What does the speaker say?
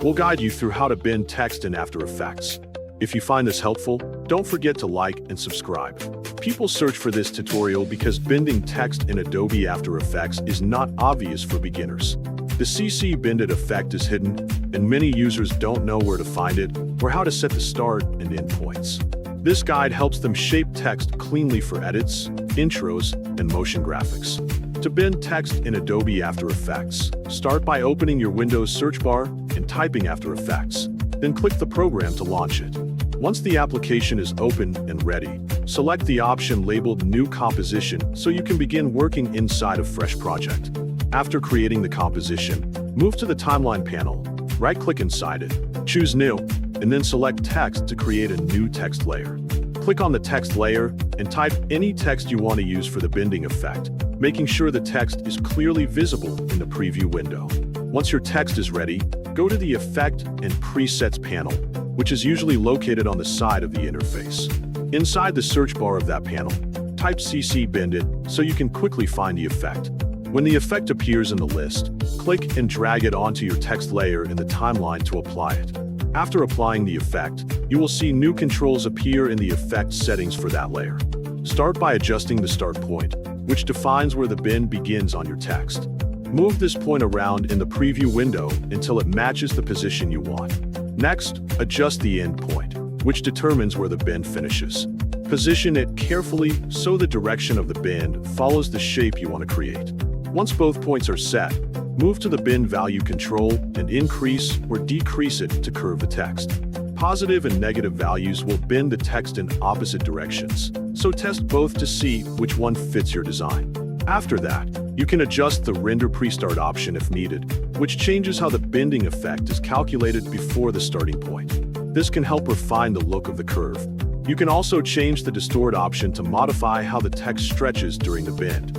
We'll guide you through how to bend text in After Effects. If you find this helpful, don't forget to like and subscribe. People search for this tutorial because bending text in Adobe After Effects is not obvious for beginners. The CC Bended effect is hidden, and many users don't know where to find it or how to set the start and end points. This guide helps them shape text cleanly for edits, intros, and motion graphics. To bend text in Adobe After Effects, start by opening your Windows search bar and typing After Effects. Then click the program to launch it. Once the application is open and ready, select the option labeled New Composition so you can begin working inside a fresh project. After creating the composition, move to the Timeline panel, right-click inside it, choose New, and then select Text to create a new text layer. Click on the text layer and type any text you want to use for the bending effect, making sure the text is clearly visible in the preview window. Once your text is ready, go to the Effect and Presets panel, which is usually located on the side of the interface. Inside the search bar of that panel, type CC Bended so you can quickly find the effect. When the effect appears in the list, click and drag it onto your text layer in the timeline to apply it. After applying the effect, you will see new controls appear in the effect settings for that layer. Start by adjusting the start point, which defines where the bend begins on your text. Move this point around in the preview window until it matches the position you want. Next, adjust the end point, which determines where the bend finishes. Position it carefully so the direction of the bend follows the shape you want to create. Once both points are set, move to the bend value control and increase or decrease it to curve the text. Positive and negative values will bend the text in opposite directions, so test both to see which one fits your design. After that, you can adjust the Render Pre-Start option if needed, which changes how the bending effect is calculated before the starting point. This can help refine the look of the curve. You can also change the Distort option to modify how the text stretches during the bend.